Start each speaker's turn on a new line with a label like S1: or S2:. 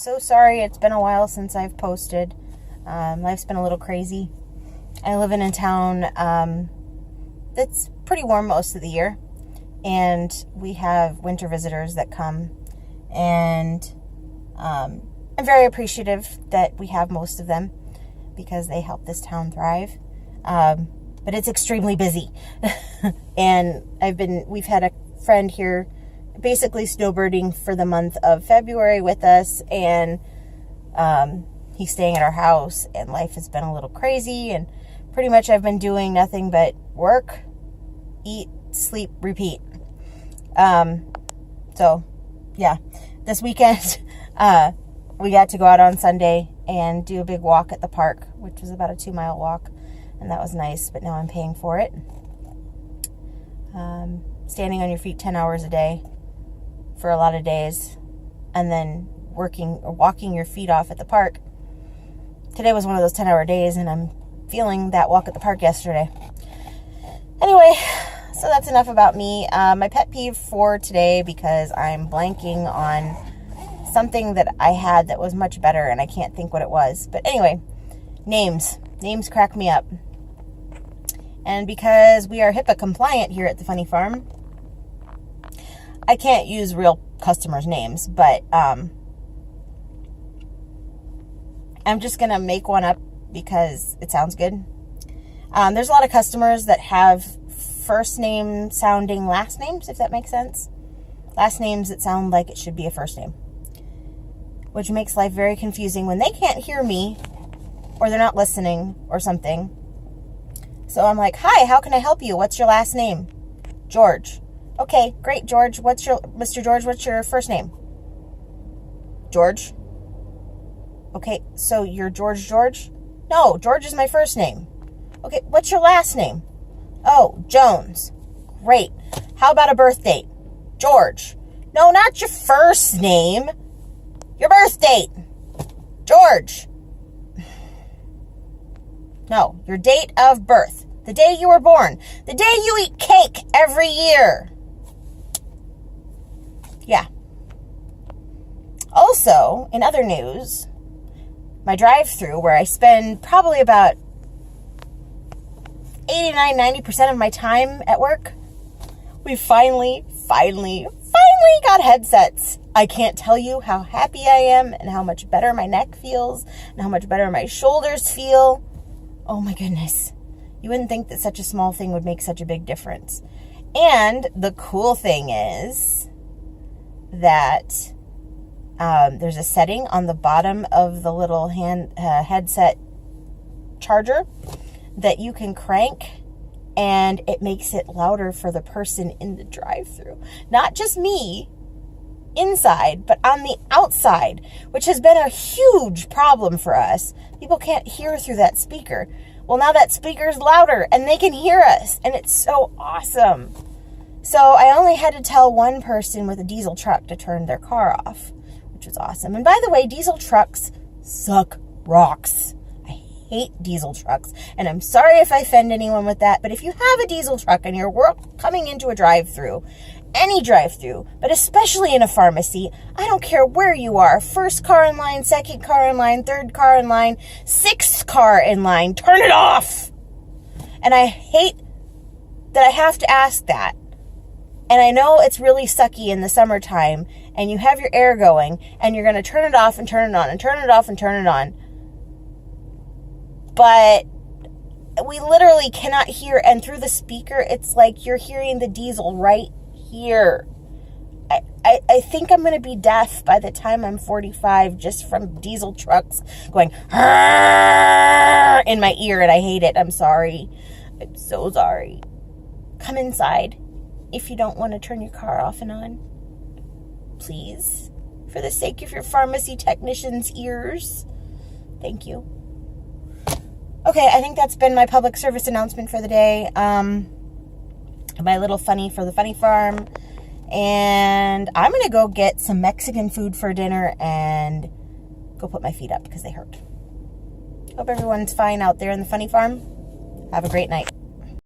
S1: so sorry. It's been a while since I've posted. Life's been a little crazy. I live in a town that's pretty warm most of the year. And we have winter visitors that come. And I'm very appreciative that we have most of them because they help this town thrive. But it's extremely busy. And we've had a friend here basically snowbirding for the month of February with us, and he's staying at our house, and life has been a little crazy, and pretty much I've been doing nothing but work, eat, sleep, repeat. So yeah, this weekend we got to go out on Sunday and do a big walk at the park, which was about a 2-mile walk, and that was nice, but now I'm paying for it. Standing on your feet 10 hours a day for a lot of days, and then working or walking your feet off at the park. Today was one of those 10-hour days, and I'm feeling that walk at the park yesterday. Anyway, so that's enough about me. My pet peeve for today, because I'm blanking on something that I had that was much better, and I can't think what it was. But anyway, names. Names crack me up. And because we are HIPAA compliant here at the Phunny Pharm, I can't use real customers' names, but I'm just going to make one up because it sounds good. There's a lot of customers that have first name sounding last names, if that makes sense. Last names that sound like it should be a first name, which makes life very confusing when they can't hear me or they're not listening or something. So I'm like, hi, how can I help you? What's your last name? George. Okay, great, George. Mr. George, what's your first name? George. Okay, so you're George? No, George is my first name. Okay, what's your last name? Oh, Jones. Great. How about a birth date? George. No, not your first name. Your birth date. George. No, your date of birth. The day you were born. The day you eat cake every year. Yeah. Also, in other news, my drive-thru, where I spend probably about 89-90% of my time at work, we finally got headsets. I can't tell you how happy I am and how much better my neck feels and how much better my shoulders feel. Oh my goodness. You wouldn't think that such a small thing would make such a big difference. And the cool thing is that there's a setting on the bottom of the little headset charger that you can crank, and it makes it louder for the person in the drive-thru. Not just me inside, but on the outside, which has been a huge problem for us. People can't hear through that speaker. Well, now that speaker's louder and they can hear us, and it's so awesome. So I only had to tell one person with a diesel truck to turn their car off, which was awesome. And by the way, diesel trucks suck rocks. I hate diesel trucks, and I'm sorry if I offend anyone with that, but if you have a diesel truck and you're coming into a drive-thru, any drive-thru, but especially in a pharmacy, I don't care where you are, first car in line, second car in line, third car in line, sixth car in line, turn it off. And I hate that I have to ask that. And I know it's really sucky in the summertime, and you have your air going, and you're going to turn it off and turn it on, and turn it off and turn it on. But we literally cannot hear, and through the speaker, it's like you're hearing the diesel right here. I think I'm going to be deaf by the time I'm 45 just from diesel trucks going in my ear, and I hate it. I'm sorry. I'm so sorry. Come inside if you don't want to turn your car off and on. Please. For the sake of your pharmacy technician's ears. Thank you. Okay, I think that's been my public service announcement for the day. My little funny for the Phunny Pharm. And I'm going to go get some Mexican food for dinner and go put my feet up because they hurt. Hope everyone's fine out there in the Phunny Pharm. Have a great night.